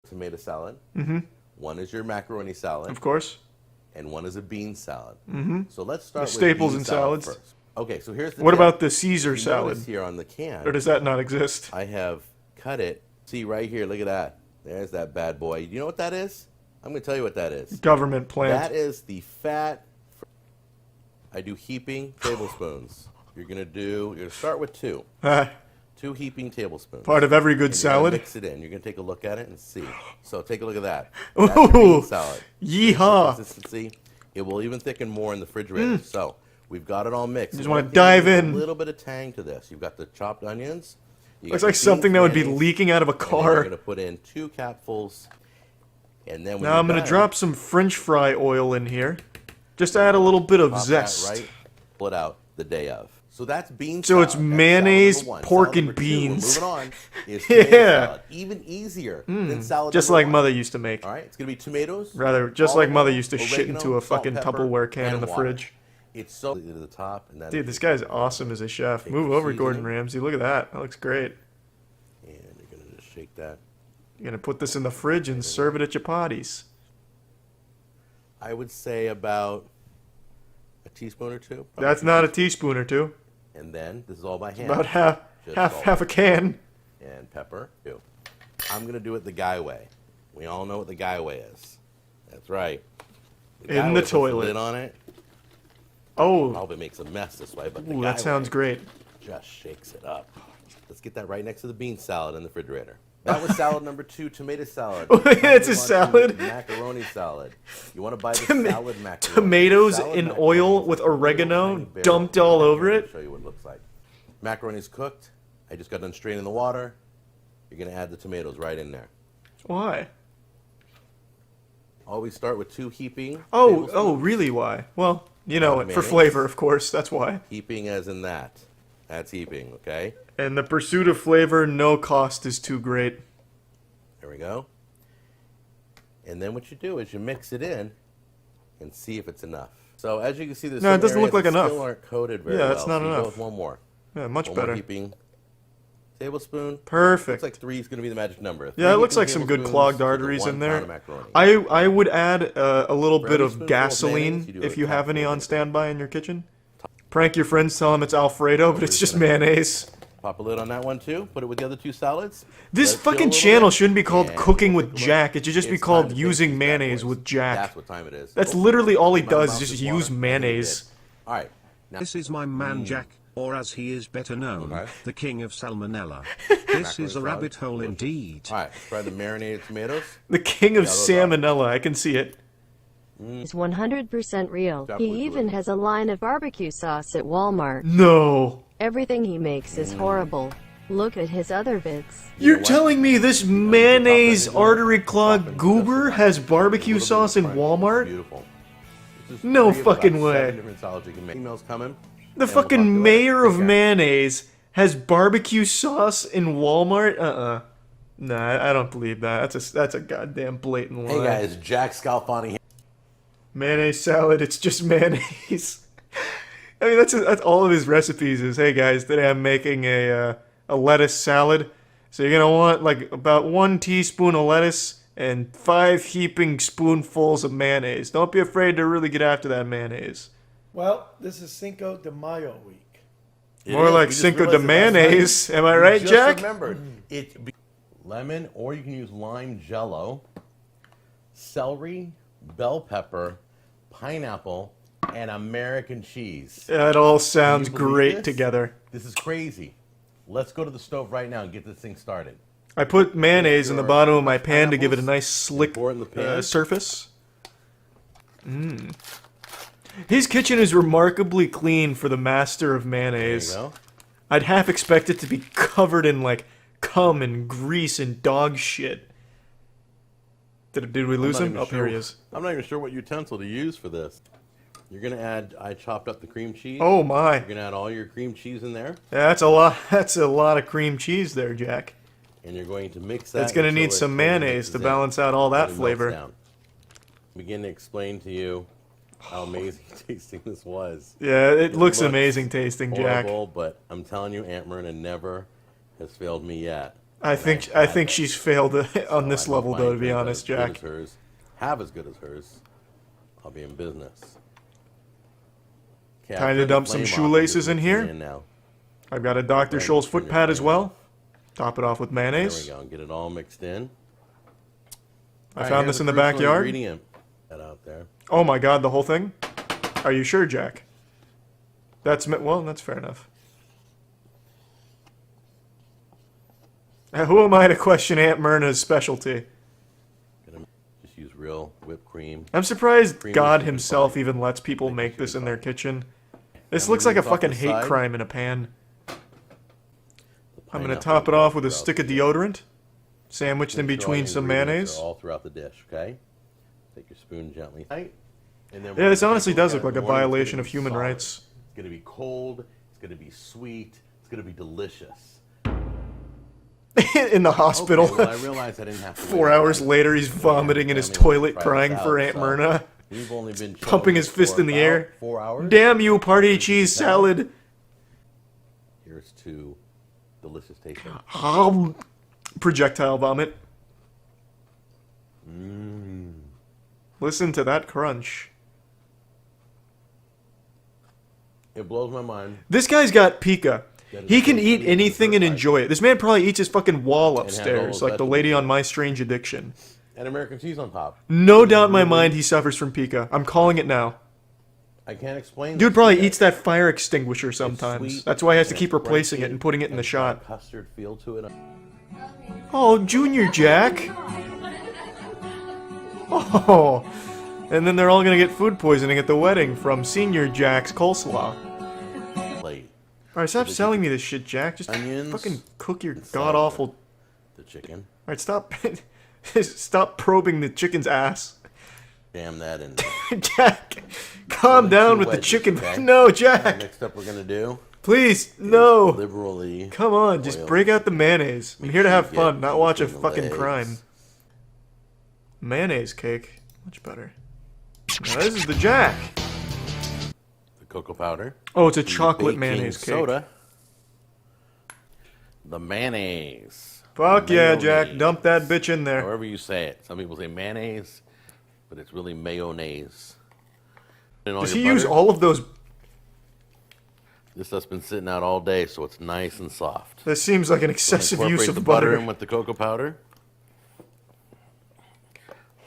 tomato salad. Mm-hmm. One is your macaroni salad. Of course. And one is a bean salad. Mm-hmm. So let's start with staples bean in salad salads. first. Okay, so here's the What tip. about the Caesar You salad? notice here on the can, Or does that not exist? I have cut it. See right here, look at that. There's that bad boy. You know what that is? I'm going to tell you what that is. Government plant. That is the fat. I do heaping tablespoons. You're going to start with 2. 2 heaping tablespoons. Part of every good And you're gonna salad. mix it in. You're going to take a look at it and see. So take a look at that. That's your bean salad. Yeehaw. Consistency. It will even thicken more in the refrigerator. So we've got it all mixed. Just want to dive in. A little bit of tang to this. You've got the chopped onions. Looks like something that would be leaking out of a You're car. going to put in 2 capfuls. And then when Now I'm going to drop some French fry oil in here. Just to add a little bit of zest. Right, pull it out the day of. So that's bean salad. So it's mayonnaise, pork, and Salad beans. moving on is Yeah. salad. Even easier than salad. Just like Mother used to make. All right, it's going to be tomatoes. Rather, just like olive Mother oil, used to shit oregano, into a salt, fucking pepper, Tupperware can and in the water. fridge. It's so to the top. And then Dude, this guy's awesome as a chef. Take Move your over, Gordon seasoning. Ramsay. Look at that. That looks great. And you're going to just shake that. You're going to put this in the fridge and serve it at your parties. I would say about a teaspoon or 2. That's not a teaspoon or 2. And then this is all by hand. About half a can. And pepper too. I'm gonna do it the guy way. We all know what the guy way is. That's right. In guy the way puts toilet. lid on it. Oh, Probably makes a mess this way, but the ooh, guy that sounds way great. just shakes it up. Let's get that right next to the bean salad in the refrigerator. That was salad number 2, tomato salad. Oh, yeah, it's a Move on to salad. Macaroni salad. You want to buy the salad macaroni. Tomatoes Salad in macaroni oil is with a little oregano tiny barrel. dumped all over I'll it. show you what it looks like. Macaroni's cooked. I just got done straining the water. You're going to add the tomatoes right in there. Why? Always start with 2 heaping. Oh, tablespoons. really? Why? Well, you know it. For Mayonnaise. flavor, of course. That's why. Heaping as in that. That's heaping, okay? And the pursuit of flavor, no cost is too great. There we go. And then what you do is you mix it in and see if it's enough. So as you can see, there's No, it some doesn't look areas like that enough. still aren't coated very Yeah, well. that's not so you enough. go with one more. Yeah, much One better. more heaping tablespoon. Perfect. Looks like 3 is going to be the magic number. Yeah, it 3 looks heaping like some good tablespoons clogged to the arteries 1 in pound there. of macaroni. I would add a little For bit every of spoonful of gasoline mayonnaise, you do if a you have any cupful on of standby in your kitchen. Prank your friends, tell them it's Alfredo, but it's just mayonnaise. Pop a lid on that one too. Put it with the other 2 salads. This Let it fill a fucking little channel bit, shouldn't be called and Cooking we'll with take a look. Jack. It should just be It's called time to take Using these bad Mayonnaise boys. with Jack. That's what time it is. That's Oh, literally all he my does, mouth is just is watering. use I think it mayonnaise. did. All right. Now, This is my man Jack, or as he is better known, Okay. the king of salmonella. This Macaroni is a salad. rabbit hole Delicious. indeed. all right. Try the marinated tomatoes. The king of Yeah, those are- salmonella, I can see it. Is 100% real. That He was even really- has a line of barbecue sauce at Walmart. No. Everything he makes is horrible. Look at his other bits. You know You're what? telling me this You know, mayonnaise pop that in artery there, clogged pop it in goober just has enough. barbecue A little bit sauce of in fry. Walmart? Beautiful. This is No 3 of about fucking way. 7 different salads you can make. Emails coming. The and we'll talk to you fucking later. mayor of Take care. mayonnaise has barbecue sauce in Walmart? Nah, I don't believe that. That's a goddamn blatant lie. Hey guys, Jack Scalfani here. Mayonnaise salad, it's just mayonnaise. I mean, that's all of his recipes is, hey guys, today I'm making a lettuce salad. So you're going to want like about 1 teaspoon of lettuce and 5 heaping spoonfuls of mayonnaise. Don't be afraid to really get after that mayonnaise. Well, this is Cinco de Mayo week. It More is. like We just Cinco de realized it last night. mayonnaise. Am I We right, just Jack? remembered. Lemon, or you can use lime jello, celery, bell pepper, pineapple, and American cheese. That all sounds Can you believe great this? together. This is crazy. Let's go to the stove right now and get this thing started. I put mayonnaise in the Your bottom of my pan to give it a pineapples, nice slick pour it in the pan. surface. His kitchen is remarkably clean for the master of There you mayonnaise. go. I'd half expect it to be covered in like cum and grease and dog shit. Did we lose him? Oh, here he is. I'm not even sure what utensil to use for this. You're gonna add. I chopped up the cream cheese. Oh my! You're gonna add all your cream cheese in there, That's a lot. That's a lot of cream cheese there, Jack. and you're going to mix that. It's gonna until need it some totally mayonnaise mixes to in. balance out all that Totally melts flavor. down. Begin to explain to you how amazing tasting this was. Yeah, it looks looks amazing tasting, Jack. Horrible, but I'm telling you, Aunt Myrna never has failed me yet. I think she's failed on this So I hope level, my though. To be drink honest, as good Jack. as hers, have as good as hers, I'll be in business. Okay, I've Time to turned the dump some flame off, I'm shoelaces just in mixing here. it in now. I've got a Dr. Right, Scholl's turn foot your pad as flame well. off. Top it off with There we mayonnaise. go. Get it all mixed in. I All right, found here's this in the crucial backyard. ingredient. That out there. Oh my god, the whole thing? Are you sure, Jack? Well, that's fair enough. Who am I to question Aunt Myrna's specialty? Gonna just use real whipped cream. I'm surprised Cream God is super himself fine. even lets people make sure this it's in their fine. kitchen. This Now looks like a rinse off fucking the hate side. crime in a pan. The I'm gonna pineapple top it all off with a throughout stick of the dish. deodorant, sandwiched in Make sure all between the some ingredients mayonnaise. are all throughout the dish, okay? Take your spoon gently. Right? And then Yeah, we're this gonna honestly take a does look look at like it. a Morning's gonna violation be of human solid. rights. It's gonna be cold. It's gonna be sweet. It's gonna be delicious. In the hospital. Okay, well, I realized I didn't have to 4 wait hours that. later, he's vomiting in his Family wants to toilet, try crying this for out, Aunt so Myrna. We've only been Pumping chilling his fist for in the about air. 4 hours. Damn you, party cheese salad. Here's to delicious tasting. Projectile vomit. Mmm. Listen to that crunch. It blows my mind. This guy's got pica. That is He can so eat sweet anything and and enjoy it. This man probably eats his fucking wall has all upstairs, those like the lady vegetables. on My Strange Addiction. And American cheese on top. No doubt in my mind he suffers from pica. I'm calling it now. I can't explain. Dude this probably to you eats that fire extinguisher sometimes. sweet That's why he has to and keep replacing it crunchy and putting it in the and it's got a shot. custard feel to it. Oh, Junior Jack. Oh. And then they're all gonna get food poisoning at the wedding from Senior Jack's coleslaw. Plate. Alright, stop selling me this shit, Jack. Just Onions fucking cook your and god-awful... The chicken. Alright, stop... stop probing the chicken's ass. Jam that in. Jack, calm Only down two with the wedges, chicken. okay? No, The Jack. next step we're gonna do. Please, is no. Liberally. Come on, just oil. break out the mayonnaise. I'm here to sure have you get fun, not watch a between the fucking legs. crime. Mayonnaise cake. Much better. Now, this is the Jack. The cocoa powder. Oh, it's a the chocolate baking mayonnaise cake. soda. The mayonnaise. Fuck yeah, Jack. Mayonnaise. Dump that bitch in there. However you say it. Some people say mayonnaise, but it's really mayonnaise. And all Does your he use butter. all of those? This stuff's been sitting out all day, so it's nice and soft. That seems like an We're gonna excessive use incorporate of the butter. in with the cocoa powder.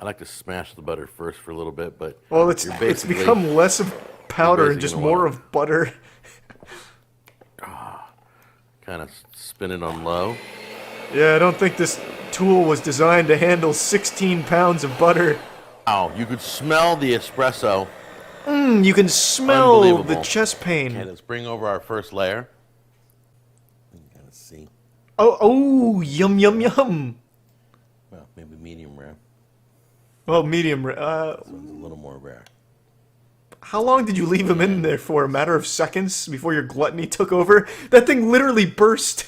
I like to smash the butter first for a little bit, but Well, it's you're it's basically- become less of powder and basically just gonna more wanna- of butter. kind of spin it on low. Yeah, I don't think this tool was designed to handle 16 pounds of butter. Wow, you could smell the espresso. You can smell the Unbelievable. chest Okay, pain. let's bring over our first layer. You can kind of see. Oh, yum, yum, yum. Well, maybe medium rare. Well, medium. This one's a little more rare. How long did you leave him in there for? A matter of seconds before your gluttony took over? That thing literally burst.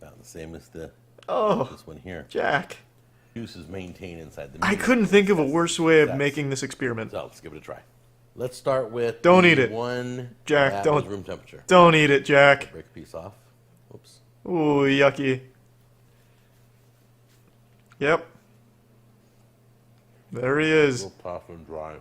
About the same as the Oh, this one here. Jack. Juice is maintained inside the I medium. couldn't think of a worse way of That's- making this experiment. So let's give it a try. Let's start with Don't the eat it. one Jack, that don't- was room temperature. Don't eat it, Jack. Break a piece off. Oops. Ooh, yucky. Yep. There he A is. little tough and dry.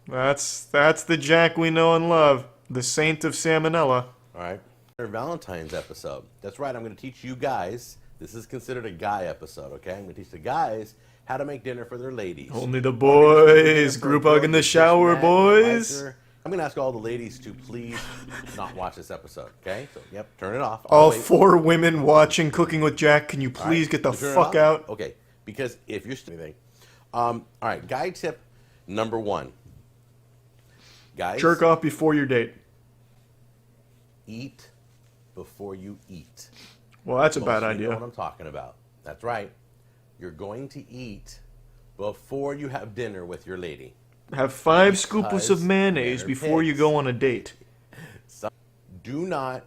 That's the Jack we know and love. The saint of salmonella. All right. Our Valentine's episode. That's right. I'm going to teach you guys. This is considered a guy episode, okay? I'm going to teach the guys how to make dinner for their ladies. Only the boys. Group hug in the shower, boys. I'm going to ask all the ladies to please not watch this episode, okay? So, yep, turn it off. All wait. 4 women watching Cooking with Jack, can you All please right, get the you turn it fuck off? out? Okay, because if you're anything. All right, guy tip number 1. Guys, Jerk off before your date. eat before you eat. Well, that's a Most bad of you know what idea. I'm talking about. That's right. You're going to eat before you have dinner with your lady. Have 5 scooples Because of mayonnaise they're before you pigs. go on a date. Do not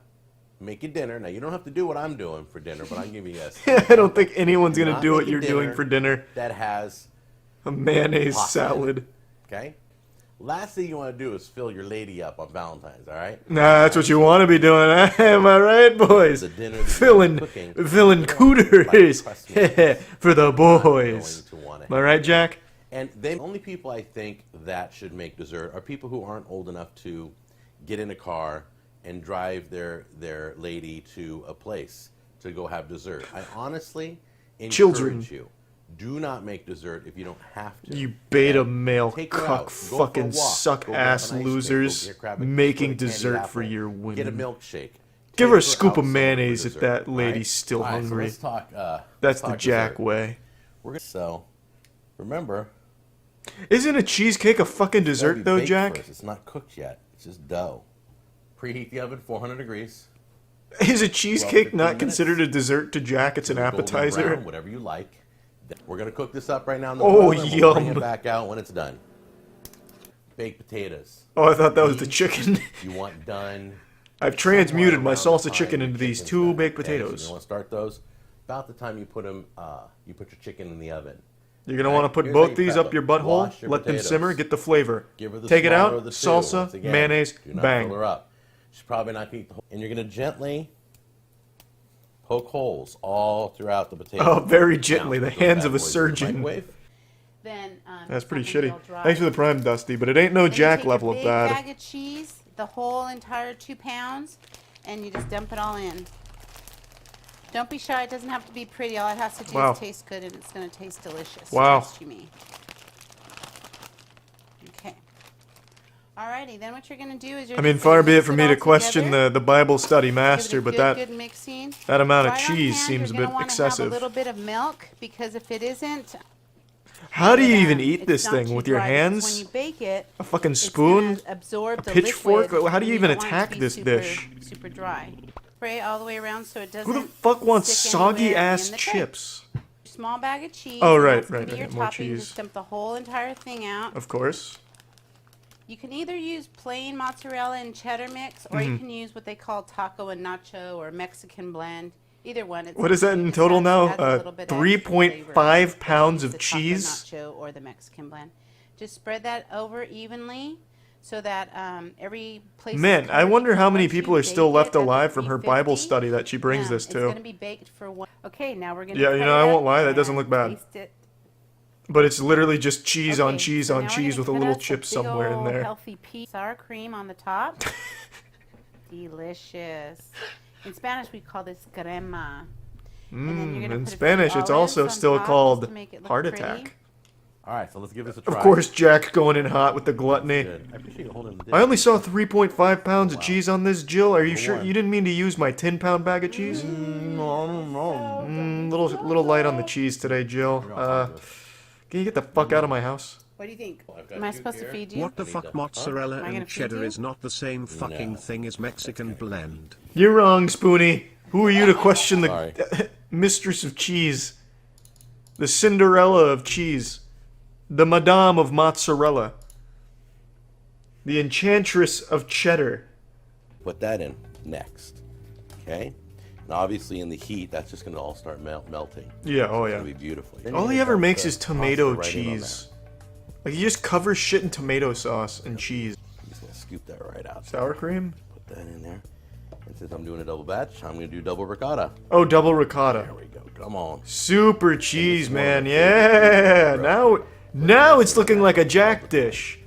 make a dinner. Now, you don't have to do what I'm doing for dinner, but I'll give you this. I don't think anyone's going to Not do what make a you're doing dinner for dinner. That has, A mayonnaise Pasta. salad. okay? Last thing you want to do is fill your lady up on Valentine's, all right? Nah, that's what you want to be doing. Am I right, boys? The dinner that you're Filling cooking, cooters trust me, for the boys. going to want Am I right, Jack? And the only people I think that should make dessert are people who aren't old enough to get in a car and drive their lady to a place to go have dessert. I honestly encourage Children. you, do not make dessert if you don't have to. You beta male Take her out. cuck Go for a fucking walk. suck Go grab ass an ice losers cream. Go grab a making candy dessert apple. for your Get a women. milkshake. Give Take her a scoop out of somewhere for mayonnaise if dessert, that all lady's right? still All right, so hungry. let's talk, That's let's the talk Jack dessert. way. So, remember, Isn't a cheesecake a fucking it's gotta dessert be though, baked Jack? first. It's not cooked yet. It's just dough. Preheat the oven 400 degrees. Is a cheesecake 15 not minutes. considered a dessert to Jack? It's an Golden appetizer. brown, whatever you like. Then we're gonna cook this up right now in the Oh, oven, and we'll bring yum. it back out when it's done. Baked potatoes. Oh, I thought that was the chicken. You want done. I've transmuted my somewhere around salsa the chicken time into your these chicken's 2 done, baked okay? So potatoes. you want to start those about the time you put them. You put your chicken in the oven. You're gonna want to put Here's how both you these prep up your them. butthole, Wash your let them potatoes. simmer, get the flavor. Give her the Take it smaller out, of the two. salsa, Once again, mayonnaise, do not bang. Fill her up. She's probably not gonna eat the whole. And you're gonna gently poke holes all throughout the potatoes. Oh, very gently, Now, the those hands bad of a boys in the surgeon. microwave. Then That's pretty something shitty. real dry. Thanks for the prime, Dusty, but it ain't no Then you Jack take your level of big bad. bag of cheese, the whole entire 2 pounds, and you just dump it all in. Don't be shy. It doesn't have to be pretty. All it has to do Wow. is taste good, and it's going to taste delicious. Wow. Trust you me. Okay. Alrighty. Then what you're going to do is you're I mean, just gonna far be it mix for me all to question together. the Bible study Give it master, a but good, that good mixing. that amount of Right on cheese hand, seems a you're bit gonna wanna excessive. Have a little bit of milk, because if it isn't, How do you then, even eat it's this not thing? too With your dry, because hands? When you bake it, A fucking it's spoon? gonna absorb A the pitchfork? liquid, How do you and even don't want it to attack be this super, dish? Super dry. Spray all the way around so it doesn't. Who the fuck wants stick soggy anywhere ass in the tray. chips? Small bag of cheese. Oh, and right, that's gonna right, be your right, more topping. cheese. Just dump the whole entire thing out. Of course. You can either use plain mozzarella and cheddar mix, or Mm-hmm. you can use what they call taco and nacho or Mexican blend. Either one. It's What is that it in just total adds- now? adds a little bit extra 3.5 flavor. pounds Use of the taco cheese? nacho or the Mexican blend. Just spread that over evenly so that every place. is Man, I covered, wonder how because many once you people are still bake left it at the alive from her Bible 350, study that she brings this It's to. going to be baked for one. Okay, now we're going to. Yeah, you know, I won't lie, that doesn't look bad. Taste it. But it's literally just cheese on Okay, cheese so on now we're cheese gonna with a cut little us chip big somewhere in ol' there. Healthy piece sour cream on the top. Delicious. In Spanish, we call this crema. And then you're gonna In put a few Spanish, it's olives also on still top called just to make it look heart pretty. attack. All right, so let's give this a try. Of course, Jack going in hot with the gluttony. Good. I appreciate you holding the dish. I only saw 3.5 pounds of Wow. cheese on this, Jill. Are you sure one. you didn't mean to use my 10-pound bag of cheese? Little light on the cheese today, Jill. Can you get the fuck out of my house? What do you think? I've got Am I you supposed to here. feed you? What the fuck? Mozzarella Am I gonna and feed cheddar you? is not the same fucking No. thing as Mexican blend. You're wrong, Spoonie. Who are you to question Sorry. the mistress of cheese? The Cinderella of cheese. The Madame of mozzarella. The Enchantress of cheddar. Put that in next. Okay? And obviously in the heat, that's just going to all start melting. Yeah, oh It's yeah. going to be beautiful. All he ever makes is tomato cheese. Like, he just covers shit in tomato sauce and cheese. I'm just going to scoop that right out. Sour cream? Put that in there. And since I'm doing a double batch, I'm going to do double ricotta. Oh, double ricotta. There we go. Come on. Super cheese, one of man. my Yeah. favorite, Now it's looking like a Jack dish.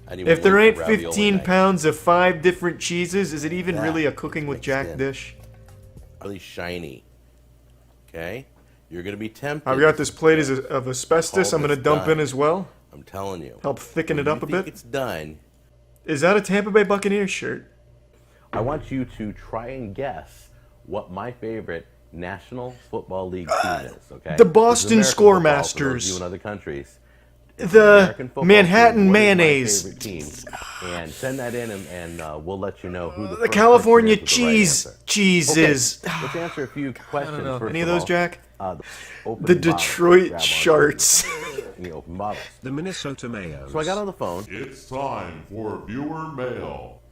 I didn't even If there look ain't for ravioli 15 next. pounds of 5 different cheeses, is it even Yeah, really a cooking with mixed Jack in. dish? Really shiny. Okay? You're going to be tempted. I've got this plate of asbestos Call I'm going to this dump in done. as well. I'm telling you. Help thicken When it you up a think bit. it's done. Is that a Tampa Bay Buccaneers shirt? I want you to try and guess what my favorite National Football League team is. Okay. The This is Boston American football for those Scoremasters. of you in other countries. It's The American football Manhattan team. What is my Mayonnaise. favorite team? And send that in, and we'll let you know who the The first California person is with the right cheese answer. cheeses. Okay, let's answer a few questions. I don't know. first Any of of those, all. Jack? Open The bottles. Detroit Grab onto Sharks. the open bottles. The Minnesota Mayos. So I got on the phone. It's time for viewer mail.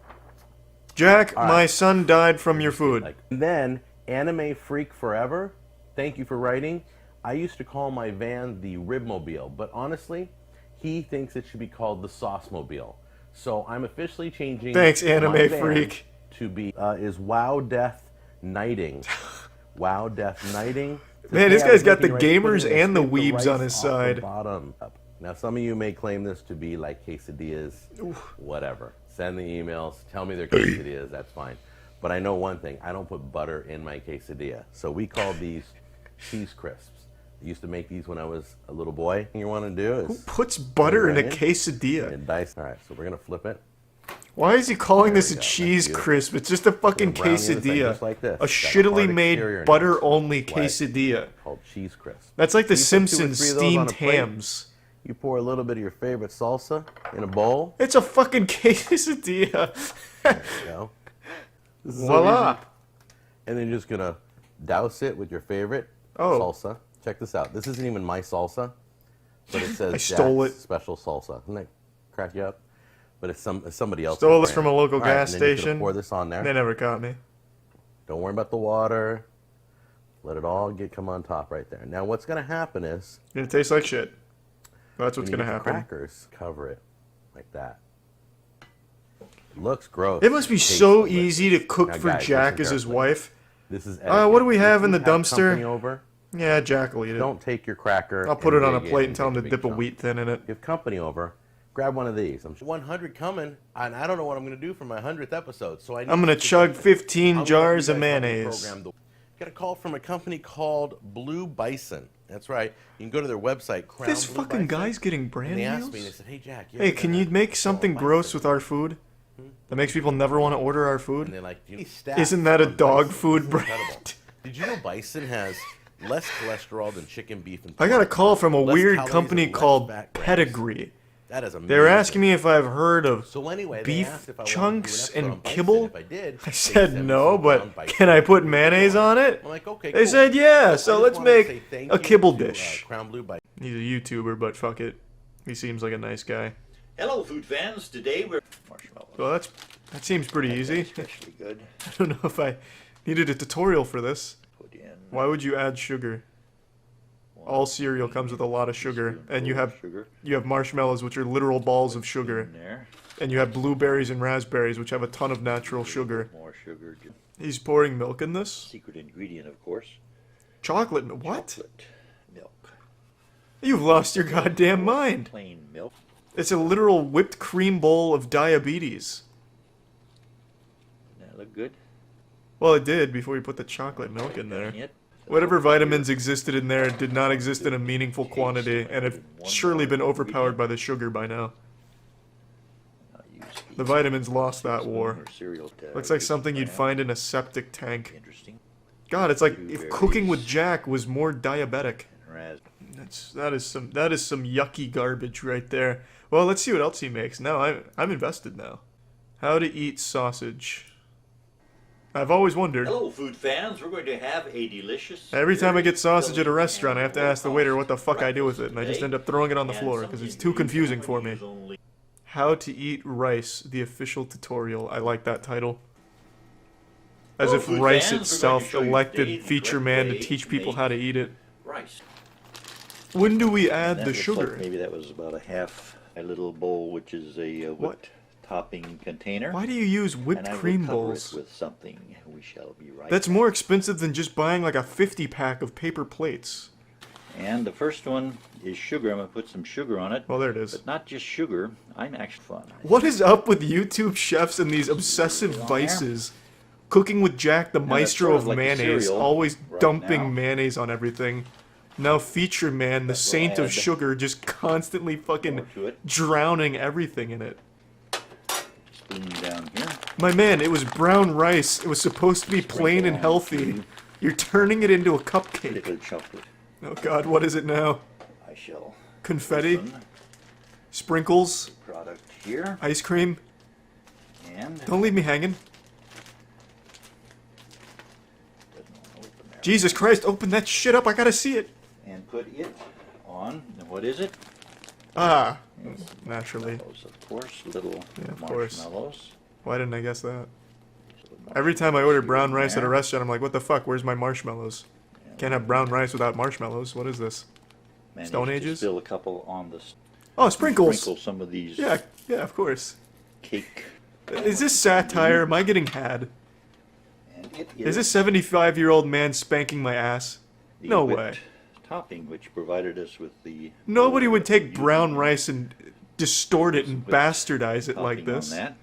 Jack, my son died from your food. And then Anime Freak Forever. Thank you for writing. I used to call my van the Ribmobile, but honestly, He thinks it should be called the Sauce Mobile. So I'm officially changing. Thanks, Anime my band Freak. To be is Wow Death Knighting. Wow Death Knighting. Man, this Today I was guy's got the making rice, gamers putting and the scrape weebs rice on his off the side. bottom. Now, some of you may claim this to be like quesadillas. Whatever. Send the emails. Tell me they're quesadillas. That's fine. But I know one thing. I don't put butter in my quesadilla. So we call these cheese crisps. I used to make these when I was a little boy. What you want to do is... Who puts butter in a and quesadilla? dice. All right, so we're going to flip it. Why is he calling this a we go. cheese That's crisp? It's just a fucking Brown the other side, quesadilla. just like this. A Got a shittily hard made exterior now. butter-only That's why it's quesadilla. Called cheese crisp. That's like the You put 2 or 3 Simpsons of those on steamed a plate. hams. You pour a little bit of your favorite salsa in a bowl. It's a fucking quesadilla. There you go. This is so Voila. easy. And then you're just gonna douse it with your favorite Oh. salsa. Check this out. This isn't even my salsa, but it says I stole Jack's it. special salsa. Doesn't that crack you up? But it's somebody else's Stole this brand. from a local All right, gas and then you're gonna station. Pour this on there. They never caught me. Don't worry about the water. Let it all come on top right there. Now what's gonna happen is Gonna taste like shit. That's what's when you gonna get the happen. crackers, cover it like that. Looks gross. It must be Tastes so delicious. easy to cook Now, for guys, Jack listen as his carefully. wife. This is What do we have if in you the dumpster? company over, Yeah, Jack will eat it. don't take your cracker. I'll put and it on a dig plate in and tell him to take dip a chunk. wheat thin in it. If you have company over, grab one of these. I'm 100 coming, and I don't know what I'm going to do for my 100th episode. So I'm gonna chug 15 jars of mayonnaise. Got a call from a company called Blue Bison. That's right. You can go to their website. Crown This Blue fucking Bison, guy's getting brand And they asked me. deals? They said, "Hey Jack, Hey, can you make something gross with our food? That makes people never want to order our And food? they're like, "Do you staff Isn't that a on dog bison?" food It's brand? incredible. Did you know bison has less cholesterol than chicken, beef, and I got a call from a Less weird calories company and less called fat grams. Pedigree. That is amazing. They were asking me if I've heard of So anyway, they beef asked if I wanted to do chunks an episode and on bison. kibble. If I did, I they said sent me no, some but ground bison. can I put mayonnaise on it? I'm like, okay, They cool. said yeah, I so just let's wanted to say make thank a you kibble to, dish. Crown Blue Bison. He's a YouTuber, but fuck it. He seems like a nice guy. Hello, food fans. Today we're marshmallows. Well, that seems pretty easy. Especially good. I don't know if I needed a tutorial for this. Put in Why would you add sugar? All cereal comes with a lot of sugar, and you have marshmallows, which are literal balls of sugar, in there. and you have blueberries and raspberries, which have a ton of natural sugar. More sugar. He's pouring milk in this. Secret ingredient, of course. Chocolate. What? Chocolate milk. You've lost your goddamn mind. Plain milk. It's a literal whipped cream bowl of diabetes. Doesn't that look good? Well, it did before you put the chocolate milk in there. Doesn't it? Whatever vitamins existed in there did not exist in a meaningful quantity, and have surely been overpowered by the sugar by now. I'll use The vitamins lost that war. or cereal Looks like something you'd find in a septic tank. Interesting. God, it's like if cooking with Jack was more diabetic. Raz. That is some yucky garbage right there. Well, let's see what else he makes. Now I'm invested now. How to eat sausage. I've always wondered. Hello, food fans. We're going to have a delicious. Every time I get sausage at a filling restaurant, I have to and ask the waiter what the fuck I do with it, breakfast and I just today. end up throwing it on the And floor some because it's ingredients too I'm confusing gonna for me. use only- How to eat rice, the official tutorial. I like that title. As Hello, if food Rice fans. We're going to itself show you elected today the feature correct man to way teach to people make how to eat it. rice. When do we add That the looks sugar? Like maybe that was about a little bowl, which is a whipped topping container. Why do you use whipped and I will cream cover bowls? it with something. We shall be right. That's back. more expensive than just buying like a 50-pack of paper plates. And the first one is sugar. I'm gonna put some sugar on it. Well, there it is. But not just sugar. I'm actually fun. What is up with YouTube chefs and these obsessive vices? Cooking with Jack, the that's maestro sort of of like a mayonnaise, cereal always right dumping now. mayonnaise on everything. Now feature man, the saint of add sugar, just constantly fucking more to it. drowning everything in it. Spoon down here. My man, it was brown rice. It was supposed to be plain and healthy. You're turning it into a cupcake. Liquid chocolate. Oh god, what is it now? I shall. Confetti? open Sprinkles? the product here Ice cream? and. Don't leave me hanging. Doesn't want to open there. Jesus Christ, open that shit up, I gotta see it. And put it on. And what is it? Ah, naturally. Marshmallows, of course. Little Yeah, of course. marshmallows. Why didn't I guess that? Little Every time I order brown marshmallows rice at a there. restaurant, I'm like, what the fuck, where's my marshmallows? Can't have brown rice without marshmallows. What is this? Man, Stone you should Ages? Spill a couple on the. Oh, sprinkles. Sprinkle some of these Yeah, yeah, of course. cake. Is this satire? Am I getting had? And it Is this 75-year-old man spanking my ass? the No whipped way. topping, which provided us with the. Nobody would take using brown rice and distort it and whipped bastardize it like topping this. On that.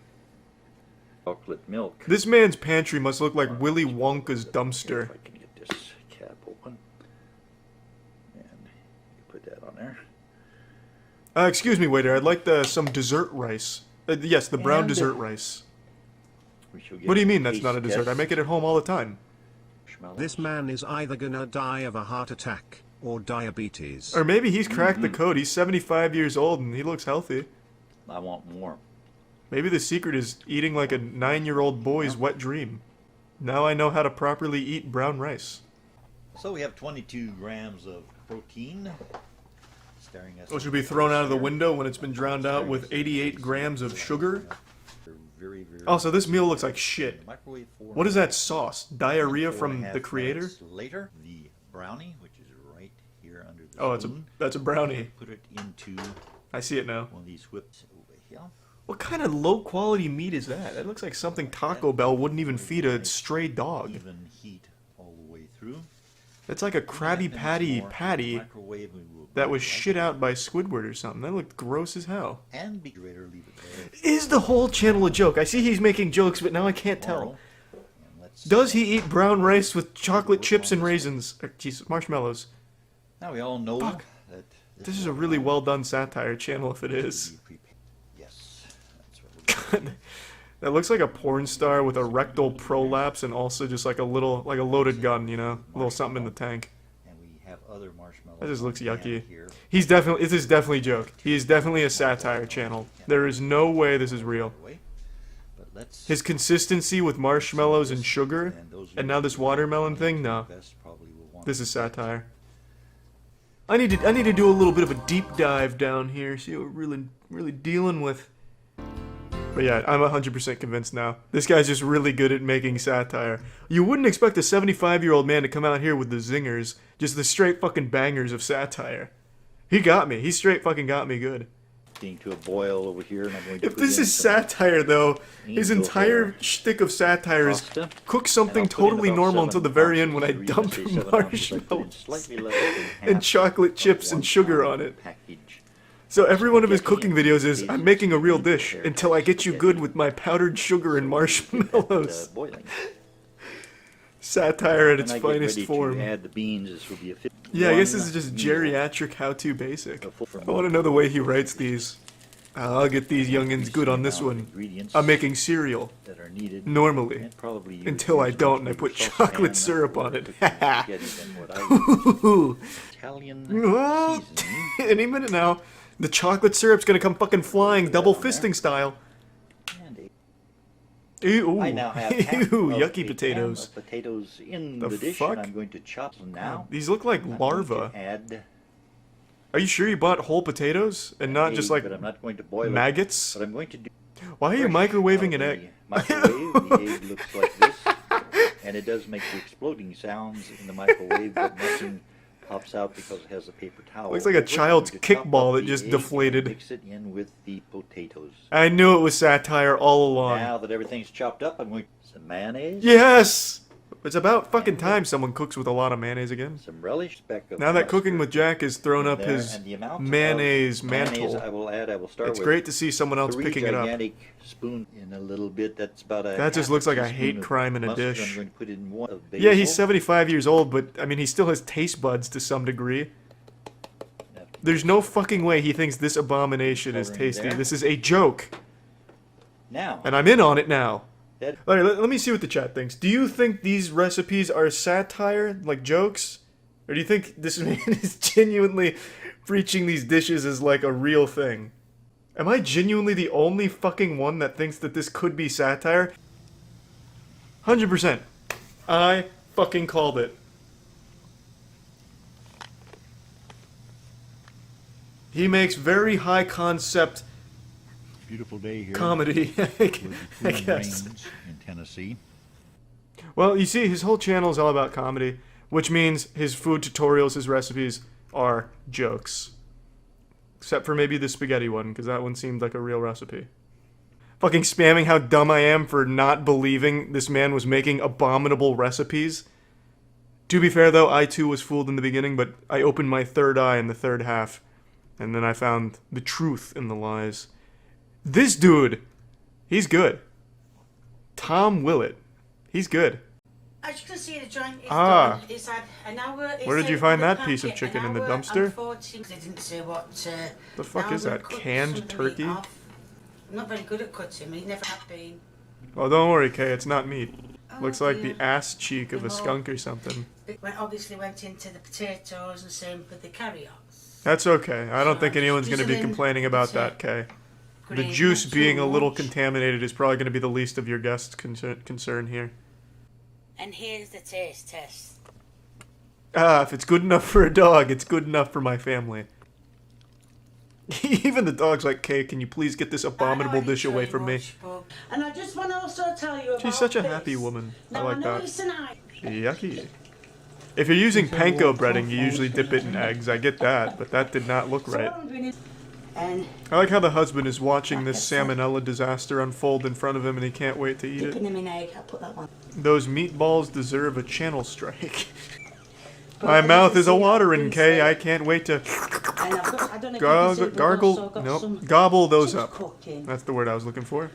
Chocolate milk. This man's pantry must look like Willy Wonka's dumpster. If I can get this cap open. And you put that on there. Excuse me, waiter. I'd like some dessert rice. Yes, the brown And- dessert rice. We shall get What do you mean a that's not a taste dessert? I test. make it at home all the time. Marshmallows. This man is either gonna die of a heart attack or diabetes. Or maybe he's cracked the code. He's 75 years old and he looks healthy. I want more. Maybe the secret is eating like a 9-year-old boy's wet dream. Now I know how to properly eat brown rice. So we have 22 grams of protein. Staring us. Which will be thrown out of the window when it's been drowned out with 88 grams of sugar. Very, very Oh, so this meal looks like shit. Microwave for What is that sauce? Diarrhea 4.5 from the creator? minutes Later, the brownie, which is right here under the Oh, spoon. that's a brownie. Put it into I see it now. one of these whips over here. What kind of low-quality meat is that? That looks like something Taco Bell wouldn't even feed a stray dog. Even heat all the way through. It's like a Krabby Patty patty Microwave, we will that was like shit out by Squidward or something. That looked gross as hell. And be greater, leave it there. Is the whole channel a joke? I see he's making jokes, but now I can't tell. Tomorrow. And let's- Does he eat brown rice with chocolate chips and raisins? Jesus, marshmallows. Now we all know Fuck. that This is a really well done satire channel if it is. Yes, that's what we're That looks like a porn star with a rectal prolapse and also just like a loaded gun, you know, a little something in the tank. and we have other marshmallows. That just looks on hand yucky. Here. This is definitely a joke. He is definitely a satire channel. There is no way this is real. But let's His consistency with marshmallows and sugar, and now this watermelon thing, no. best probably will want This is satire. I need to do a little bit of a deep dive down here, see what we're really dealing with. But yeah, I'm 100% convinced now. This guy's just really good at making satire. You wouldn't expect a 75-year-old man to come out here with the zingers, just the straight fucking bangers of satire. He got me. He straight fucking got me good. to a boil over here, and I'm going to If put this in is some satire, though, his angel entire hair shtick of satire is pasta, cook and something I'll put in totally about normal 7 until the very end when I ounces. The reason dump say 7 ounces, I put in marshmallows slightly less than and half chocolate of chips and 1 sugar pound on it. package. So every one of his Spaghetti cooking and videos is, cheese I'm making a real and dish hair until I get you spaghetti. good with my powdered sugar and marshmallows. Boiling. Satire at When its I get finest ready form. to add the beans, this will be a Yeah, I guess this is one just meal. geriatric how-to basic. A full- I want to know the way he writes these. I'll get these youngins good on this one. Ingredients I'm making cereal, that are needed. normally. And probably use Until I much don't and I bigger put saucepan chocolate syrup on it. for spaghetti than what I use. Italian What? seasoning. Any minute now, the chocolate syrup's gonna come fucking flying, double fisting style. And a Ew, I now have half ew, of yucky a potatoes. can of potatoes in The the dish, fuck? and I'm going to chop them now. These look like I'm going larvae. to add Are you sure you bought whole potatoes and not just egg, like but I'm not going to boil maggots? It, but I'm going to do. Why are you fresh microwaving out an of egg? the Microwave. The egg looks like this, and it does make the exploding sounds in the microwave, but nothing pops out because it has a paper towel. Looks like a over it. I'm child's going to chop kickball up that the just egg and deflated. Mix it in with the potatoes. I knew it was satire all along. Now that everything's chopped up, I'm going to some mayonnaise. Yes! It's about fucking time someone cooks with a lot of mayonnaise again. Some relish, speck of Now that Cooking with mustard Jack has thrown in up there, his and the amount mayonnaise of mayonnaise mantle, I will start it's with great to see someone else 3 picking it up. gigantic spoon in a little bit. That's about a That just half looks like a teaspoon hate of crime in a mustard. dish. I'm going to put in 1 of Yeah, he's basil. 75 years old, but I mean, he still has taste buds to some degree. There's no fucking way he thinks this abomination is Coloring tasty. there. This is a joke, Now, and I'm in on it now. that All right, let me see what the chat thinks. Do you think these recipes are satire, like jokes? Or do you think this man is genuinely preaching these dishes as like a real thing? Am I genuinely the only fucking one that thinks that this could be satire? 100%. I fucking called it. He makes very high concept beautiful day here comedy, I with guess. rains in Tennessee. Well, you see, his whole channel is all about comedy, which means his food tutorials, his recipes are jokes. Except for maybe the spaghetti one, because that one seemed like a real recipe. Fucking spamming how dumb I am for not believing this man was making abominable recipes. To be fair though, I too was fooled in the beginning, but I opened my third eye in the third half. And then I found the truth in the lies. This dude! He's good. Tom Willett. He's good. As you can see, the joint is Ah. done. It's had an hour. Where did you find that piece of chicken, in the dumpster? They didn't say what. The fuck now is I'm that, gonna cut canned some of the turkey? meat off. I'm not very good at cutting. He never have been. Oh, don't worry, Kay, it's not meat. Looks like the dear. ass cheek of a The skunk or something. It obviously went into the potatoes and same with the carrots. That's okay. I don't So think I'm anyone's going to be using complaining about the that, Kay. The green, juice not being too a little much. contaminated is probably going to be the least of your guests' concern here. And here's the taste test. Ah, if it's good enough for a dog, it's good enough for my family. Even the dog's like, Kay, can you please get this abominable dish away from me? And I just want to also tell you about She's such a this. happy woman. I Now, like know that. it's an eye. Yucky. If you're using panko breading, you usually dip it in eggs. I get that, but that did not look So right. what I'm doing is, and I like how the husband is watching this salmonella disaster unfold in front of him and he can't wait to eat dipping it. them in egg. I'll put that one. Those meatballs deserve a channel strike. My mouth is a watering, Kay. I can't wait to And I've got, I don't know if you can see, but I've gargle. also got Nope. some Gobble those chips up. cooking. That's the word I was looking for.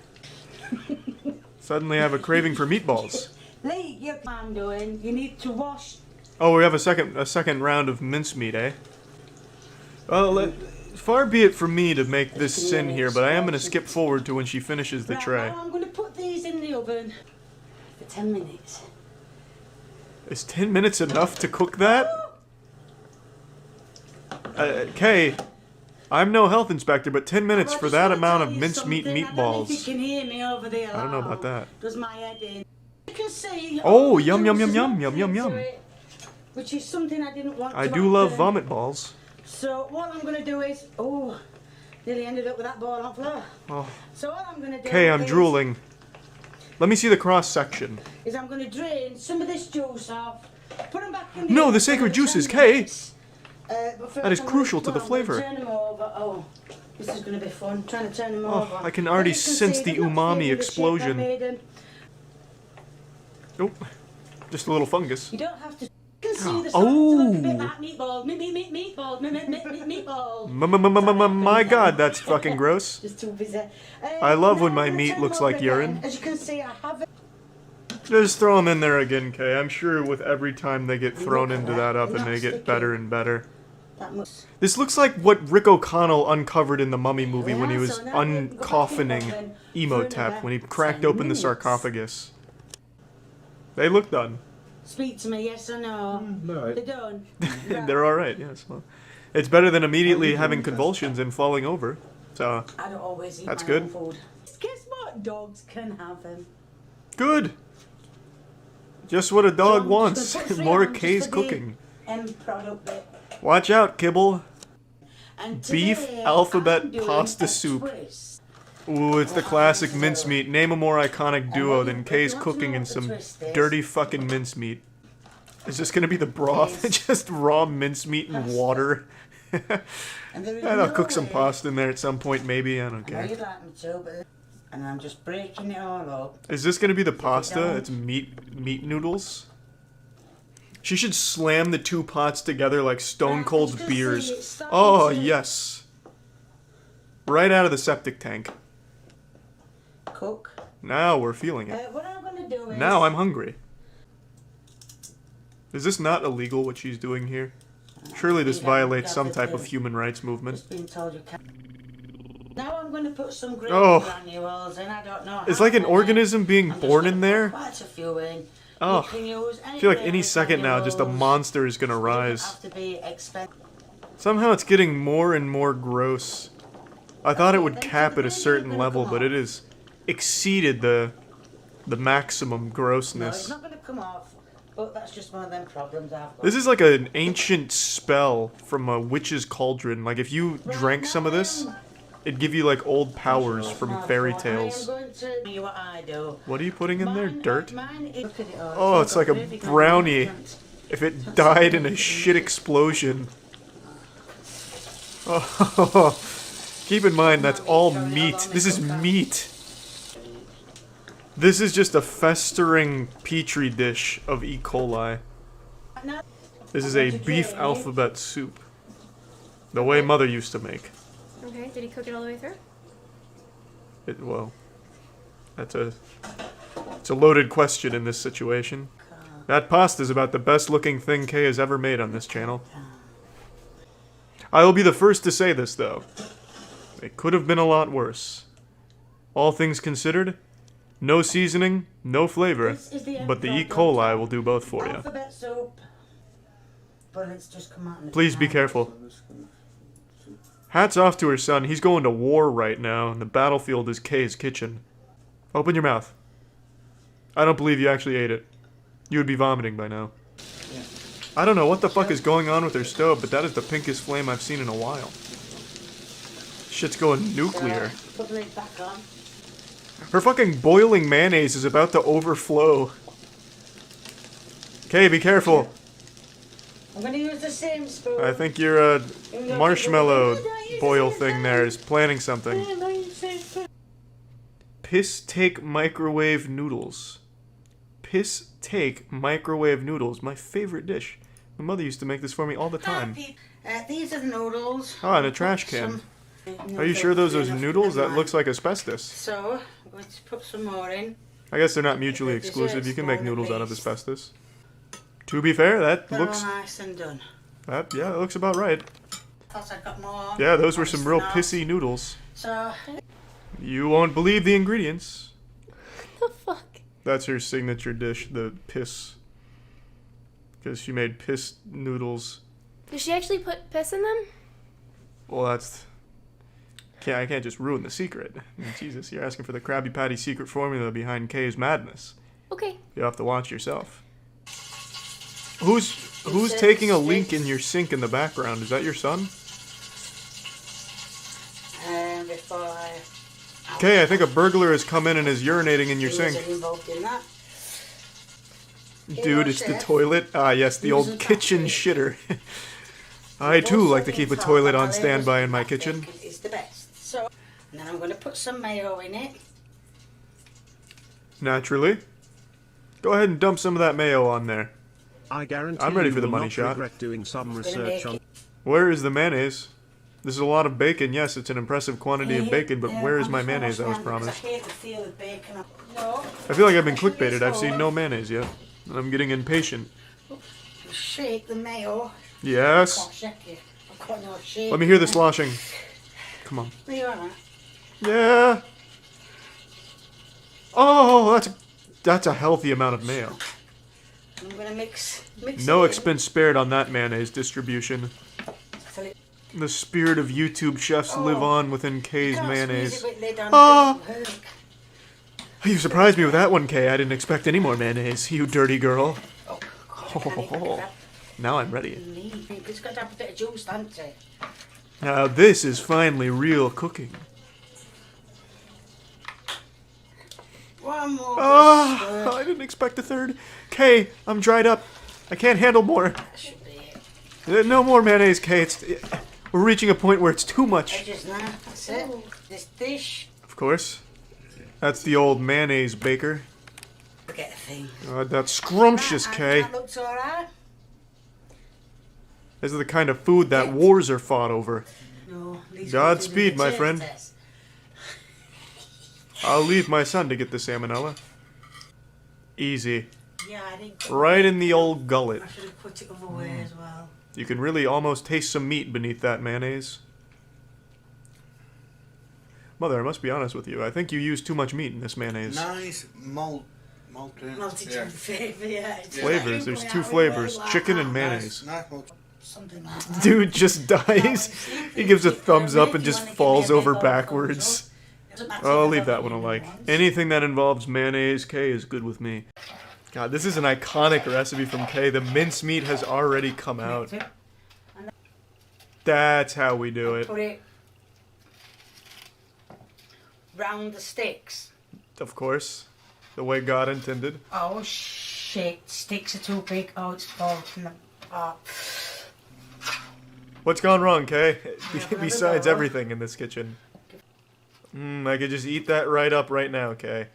Suddenly I have a craving for meatballs. Lee, you're I'm doing. You need to wash. Oh, we have a second round of mincemeat, eh? Well, far be it from me to make this sin here, but I am going to skip forward to when she finishes the Right, tray. now I'm going to put these in the oven for 10 minutes. Is 10 minutes enough to cook that? Kay, I'm no health inspector, but 10 minutes Well, I for just that wanna amount tell of you mincemeat something. I don't know if you meatballs. can hear me over there. I don't know about that. Does my head in? You can see. Oh, the yum, yum, juice yum, is yum, not yum, into yum. it, which is something I didn't want I to do love happen. vomit balls. So what I'm going to do is, nearly ended up with that ball on floor. Oh. So what I'm going to do Kay, I'm is, drooling. Let me see the cross section. is I'm going to drain some of this juice off, put them back in the No, oven the for sacred another juices, 10 Kay. minutes. But first That is I'm gonna- crucial to the well, I'm gonna flavor. Turn them over. Oh, this is going to be fun. Trying to turn them Oh, over. I can already As you can sense see, the they're not umami fitting the shape I explosion. made them. Nope. Just a little fungus. You don't have to. You can see the Oh. sides look a bit like meatballs. Meatballs. My god, that's fucking gross. Just too busy. I love when now my I'm gonna meat turn looks them like over urine. again. As you can see, I have it. Just throw them in there again, Kay. I'm sure with every time they get thrown into that oven, they get better and better. That much. This looks like what Rick O'Connell uncovered in the Mummy movie when he Yeah, was so now we can go back in the uncoffining oven Emotep, for when he about cracked 10 open the minutes. sarcophagus. They look done. Speak to me, yes or no? no. They're done. They're alright, yes. Well, it's better than immediately having convulsions and falling over. So, I don't always eat That's my good. own food. Guess what? Dogs can have them. good! Just what a dog I'm wants. just gonna put 3 More on just Kay's for the cooking. end product bit. Watch out, Kibble. And Beef today, alphabet I'm doing pasta a soup. twist. Ooh, it's the classic mincemeat. Name a more iconic duo than Kay's cooking and some dirty fucking mincemeat. Is this gonna be the broth? Just raw mincemeat and water? And there is And I'll no cook some way- pasta in there at some point, maybe. I don't I know care. you'd like me to, but and I'm just breaking it all up. Is this gonna be the pasta? don't- It's meat noodles. She should slam the two pots together like Stone As Cold you can beers. see, it's starting Oh to yes, right out of the septic tank. Cook. Now we're feeling it. What I'm gonna do is Now I'm hungry. Is this not illegal what she's doing here? Surely this violates some type of human rights movement. just being told you can't. Now I'm gonna put some gravy Oh. granules in. I don't know. It's how like an many. organism being I'm just born gonna in put there. Quite a few in. Oh, You can use I feel like any gravy second now just a granules. monster is gonna Doesn't rise. have to be expensive. Somehow it's getting more and more gross. I thought it would cap at a certain level, but it has exceeded the maximum No, it's grossness. not gonna come off. But that's just one of them problems I've got. This is like an ancient spell from a witch's cauldron. Like if you drank some of this, it'd give you like old powers from fairy tales. I am going to tell you what I do. What are you putting in there? Dirt? Mine is, look at it all. Oh, it's all like a got gravy brownie. granules. If it died in a shit explosion. Oh, keep in mind that's all meat. This is meat. This is just a festering petri dish of E. coli. This is a beef alphabet soup. The way Mother used to make. Okay, did he cook it all the way through? Well, it's a loaded question in this situation. That pasta is about the best looking thing Kay has ever made on this channel. I will be the first to say this, though. It could have been a lot worse. All things considered, no seasoning, no flavor, but the E. coli will do both for you. Alphabet soup. But it's just come out. Please be careful. Hats off to her son. He's going to war right now, and the battlefield is Kay's kitchen. Open your mouth. I don't believe you actually ate it. You would be vomiting by now. I don't know what the fuck is going on with her stove, but that is the pinkest flame I've seen in a while. Shit's going nuclear. Put the lid back on. Her fucking boiling mayonnaise is about to overflow. Kay, be careful. I'm going to use the same spoon. I think your marshmallow boil thing there is planning something. Piss take microwave noodles. Piss take microwave noodles. My favorite dish. My mother used to make this for me all the time. These are the noodles. Ah, in a trash can. Are you sure those are noodles? That looks like asbestos. So, I'm going to put some more in. I guess they're not mutually exclusive. You can make noodles out of asbestos. To be fair, that They're looks... all nice and done. Yeah, that looks about right. Thought I'd got more. Yeah, those were some real pissy noodles. So, You won't believe the ingredients. The fuck? That's her signature dish, the piss. Because she made piss noodles. Did she actually put piss in them? Well, that's... I can't just ruin the secret. I mean, Jesus, you're asking for the Krabby Patty secret formula behind Kay's madness. Okay. You'll have to watch yourself. Who's taking a leak in your sink in the background? Is that your son? before I... Okay, I think a burglar has come in and is urinating in your He was sink. involved in that. Dude, it's the toilet. Ah, yes, the old kitchen shitter. I too like to keep a toilet on standby in my kitchen. It's the best. So, and then I'm going to put some mayo in it. Naturally. Go ahead and dump some of that mayo on there. I guarantee I'm ready you for the will money not shot. regret doing some research on. Where is the mayonnaise? This is a lot of bacon. Yes, it's an impressive quantity of bacon, but where is my mayonnaise I was promised? I hate the feel of bacon. No. I feel like I've been clickbaited. I've seen no mayonnaise yet. And I'm getting impatient. Shake the mayo. Yes. Can't shake it. I've got no shake. Let me hear the sloshing. Come on. Are you alright? Yeah. Oh, that's a healthy amount of mayo. I'm gonna mix No it expense spared on that mayonnaise distribution. in. The spirit of YouTube chefs live on within Kay's Can't mayonnaise. squeeze it with lid on, Ah! it doesn't work. You surprised me with that one, Kay. I didn't expect any more mayonnaise, you dirty girl. Oh, Oh, now I'm ready. it's got to have a bit of juice, hasn't it? Now this is finally real cooking. One more. Ah, I didn't expect a third. Kay, I'm dried up. I can't handle more. That should be it. No more mayonnaise, Kay. We're reaching a point where it's too much. Edges now. That's it. This dish. Of course. That's the old mayonnaise baker. Forget a thing. That's scrumptious, Kay. That looks alright. This is the kind of food that wars are fought over. No, these Godspeed, go my through the friend. taste test. I'll leave my son to get the salmonella. Easy. Yeah, I didn't. Right in the old gullet. I should have put it other way as well. You can really almost taste some meat beneath that mayonnaise. Mother, I must be honest with you. I think you used too much meat in this mayonnaise. Nice multi-drink. Multi-drink flavour, yeah. Flavors. There's two flavors. Chicken and mayonnaise. Nice Something like that. Dude just dies. He gives a thumbs up and just falls over backwards. I'll leave that one alike. Anything that involves mayonnaise, Kay, is good with me. God, this is an iconic recipe from Kay. The mincemeat has already come out. That's how we do it. Put it round the sticks. Of course. The way God intended. Oh shit, sticks are too big. Oh, it's falling from the... Oh. What's gone wrong, Kay? let Besides it go. everything in this kitchen. I could just eat that right up right now, Kay.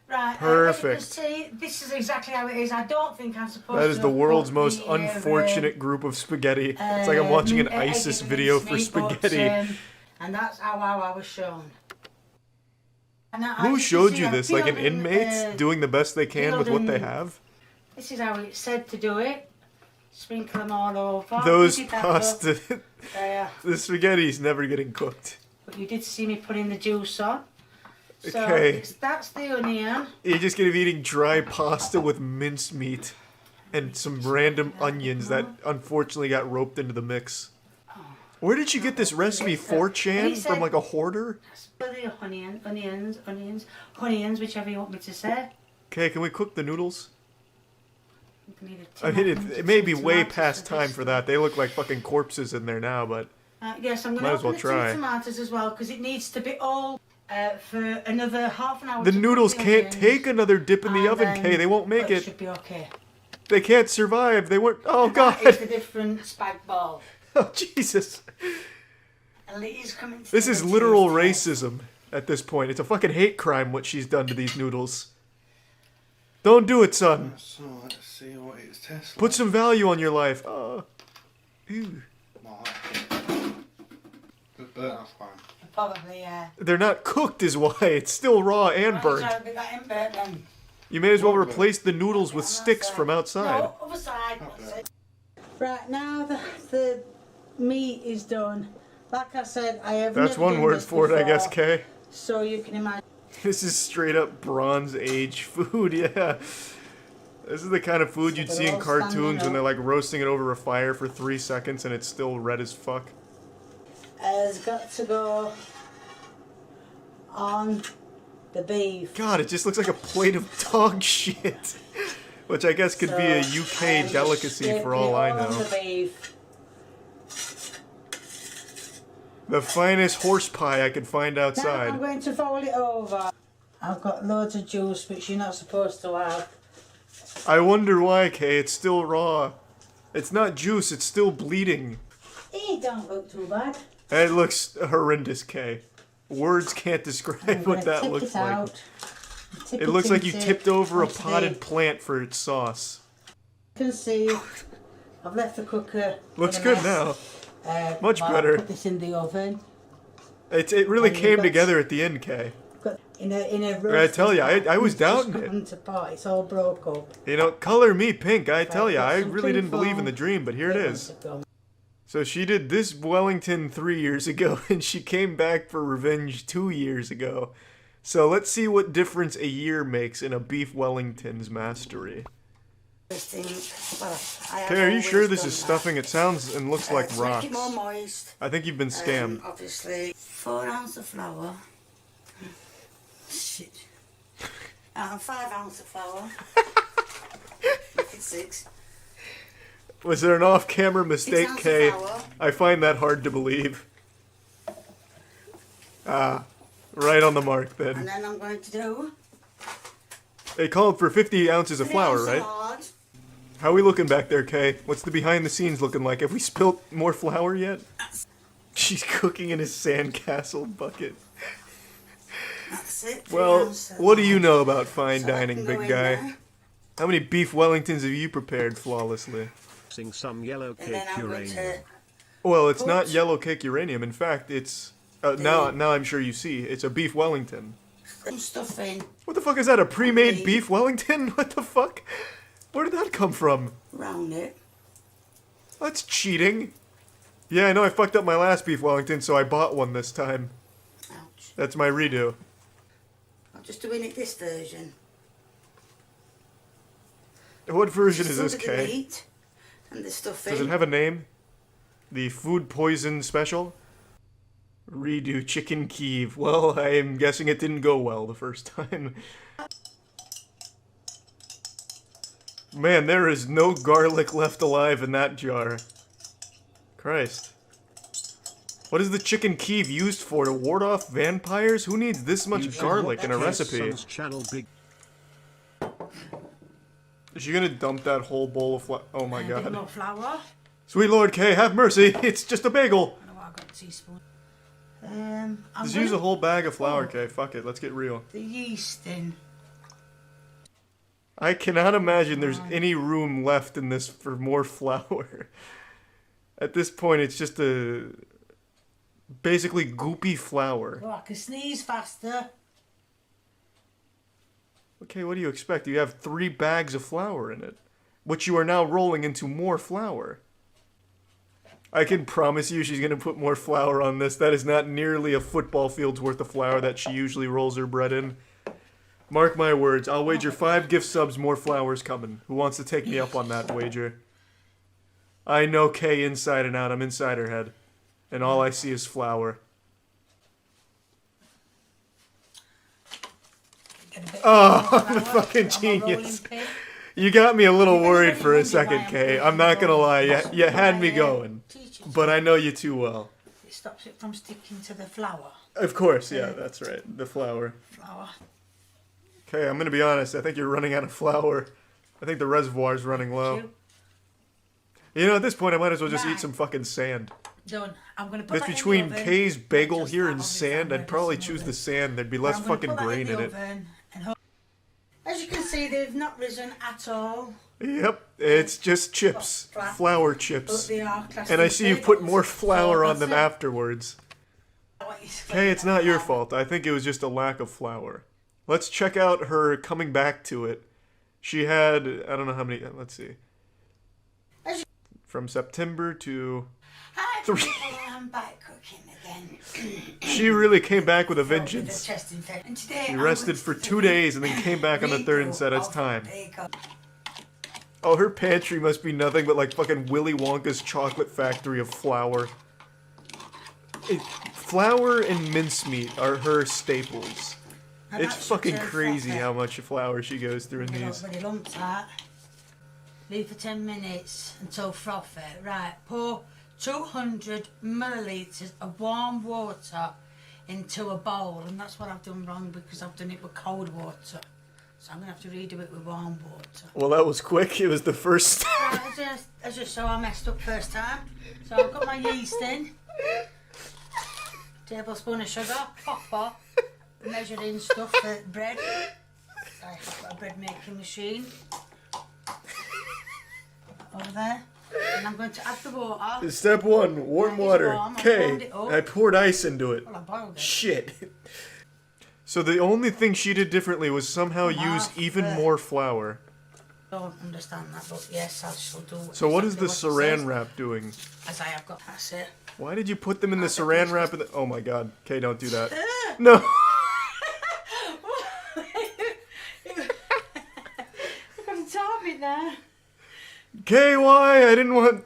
Right. Perfect. See, this is exactly how it is. I don't think I'm supposed to. That is the world's put most the, unfortunate group of spaghetti. It's like I'm watching an egg ISIS in video mince for meat, spaghetti. and that's how I was shown. And Who showed you this? Like an inmate doing the best they can with what they have? This is how it's said to do it. Sprinkle them all over. Those You did that, pasta... there. The spaghetti's never getting cooked. But you did see me putting the juice on. So Okay. that's the onion. You're just gonna be eating dry pasta with mincemeat and some random onions that unfortunately got roped into the mix. Where did you get this recipe? 4chan? From like a hoarder? The onions, whichever you want me to say. Okay, can we cook the noodles? You can either I mean, it may be way tomatoes past for time this. for that. They look like fucking corpses in there now, but... Yes, I'm going Might to as well open the try. two tomatoes as well because it needs to be all for another half an hour. The to cook noodles the can't onions, take another dip in the and oven, then- Kay. They won't make but it. Should be okay. They can't survive. They weren't... Oh, God. That is the different spag ball. Oh, Jesus. And it is coming. This is literal racism at this point. It's a fucking hate crime what she's done to these noodles. Don't do it, son. So let's see what it tastes Put some value on your life. Oh. Ew. like. That's fine. Probably, yeah. They're not cooked is why. It's still raw and burnt. So we got in burnt then. You may as well replace the noodles with sticks from outside. No, other side. That's it. Right, now the meat is done. Like I said, I have That's never one done word this for it, I guess, before, Kay. So you can imagine. This is straight up Bronze Age food, yeah. This is the kind of food you'd see in cartoons when they're like roasting it over a fire for 3 seconds and it's still red as fuck. Has got to go on the beef. God, it just looks like a plate of dog shit. Which I guess could be a UK delicacy for all I On know. the beef. The finest horse pie I could find Now I'm outside. going to fold it over. I've got loads of juice which you're not supposed to have. I wonder why, Kay. It's still raw. It's not juice, it's still bleeding. It don't look too bad. It looks horrendous, Kay. Words can't I'm describe gonna what that tip looks it like. out. Tip It looks like you into- tipped over a onto potted the- plant for its sauce. You can see I've left the cooker. Looks in a good mess. now. Much I'll better. Put this in the oven. It really And you've came got- together at the end, Kay. Got in a I tell you, I was It's just doubting it. come to pot. It's all broke up. You know, color me pink, I tell you. got I some really didn't tin believe in foil. the dream, but here it It is. wants to go. So she did this Wellington 3 years ago, and she came back for revenge 2 years ago. So let's see what difference a year makes in a beef Wellington's mastery. Okay, are you sure this is stuffing? It sounds and looks like To rocks. make it more moist. I think you've been scammed. Obviously, 4 ounces of flour. Shit. 5 ounces of flour. Make it 6. Was there an off-camera mistake, ounces Kay? flour. I find that hard to believe. Ah, right on the mark And then. then I'm going to do They called for 50 ounces of 3 flour, ounces right? hard. How are we looking back there, Kay? What's the behind the scenes looking like? Have we spilt more flour yet? She's cooking in his sandcastle bucket. That's it. 3 Well, ounces what do you hard. know about fine So that dining, can go big in guy? there. How many beef Wellingtons have you prepared flawlessly? Mixing some yellow And cake then I'm going uranium. to Well, it's not Put- yellow cake uranium. In fact, it's now I'm sure you see. It's a beef Wellington. some stuff in, What the fuck is that? A pre-made Okay. beef Wellington? What the fuck? Where did that come from? round it. That's cheating. Yeah, I know I fucked up my last beef Wellington, so I bought one this time. Ouch. That's my redo. I'm just doing it this version. What version is Some this, of the Kay? meat and the stuff Does in. it have a name? The food poison special? Redo chicken Kiev. Well, I am guessing it didn't go well the first time. Man, there is no garlic left alive in that jar. Christ. What is the chicken Kiev used for? To ward off vampires? Who needs this much You should garlic in a watch recipe? Son's channel big. Is she gonna dump that whole bowl of flour? Oh my And a bit god. more flour. Sweet Lord Kay, have mercy. It's just a bagel. I know what I've got a teaspoon. Just use a whole bag of flour, Kay. Fuck it. Let's get real. The yeast in. I cannot imagine there's any room left in this for more flour. At this point, it's just a basically goopy flour. Oh, I can sneeze faster. Okay, what do you expect? You have 3 bags of flour in it, which you are now rolling into more flour. I can promise you she's going to put more flour on this. That is not nearly a football field's worth of flour that she usually rolls her bread in. Mark my words, I'll wager 5 gift subs more flour's coming. Who wants to take me up on that wager? I know Kay inside and out. I'm inside her head. And all I see is flour. Oh, I'm a fucking genius. You got me a little worried for a second, Kay. I'm not gonna lie, you had me going. But I know you too well. It stops it from sticking to the flour. Of course, yeah, that's right. The flour. Flour. Okay, I'm gonna be honest. I think you're running out of flour. I think the reservoir's running low. You know, at this point, I might as well just eat some fucking sand. Done. I'm gonna put If that in between the oven. Kay's bagel Just here that and on the sand, sand, I'd probably just choose move the it. sand. There'd be less I'm gonna fucking put that grain in the it. oven and as you can see, they've not risen at all. Yep, it's just chips. Flour chips. But they are classed And I as see you put bagels. more flour So on them that's it. afterwards. What you say. Hey, it's not your fault. I think it was just a lack of flour. Let's check out her coming back to it. She had, I don't know how many, let's see. From September to... Hi, 3. people, I'm back cooking again. She really came back with a With a vengeance. chest infection. And today She I'm rested going for to 2 do days and then came back on the 3rd and said it's of time. bacon. Oh, her pantry must be nothing but like fucking Willy Wonka's chocolate factory of flour. Flour and mincemeat are her staples. Now It's that's fucking your crazy frother. how much flour she goes through in Get these. already lumps out. Leave for 10 minutes until frothy. Right, pour 200 millilitres of warm water into a bowl, and that's what I've done wrong because I've done it with cold water. So I'm gonna have to redo it with warm water. Well, that was quick. It was the first. Right, I just saw I messed up first time. So I've got my yeast in. Tablespoon of sugar, copper, measured in stuff for bread. I've got a bread making machine. Over there. And I'm going to add the water. Step 1, warm water. warm. I Okay, warmed it up. I poured ice into it. Well, I boiled it. Shit. So the only thing she did differently was somehow use even more flour. Don't understand that, but yes, I shall do. So what is the exactly what it saran says, wrap doing? As I have got, that's it. Why did you put them in the saran wrap? Oh my god. Okay, don't do that. No. I've got a target there. KY, I didn't want.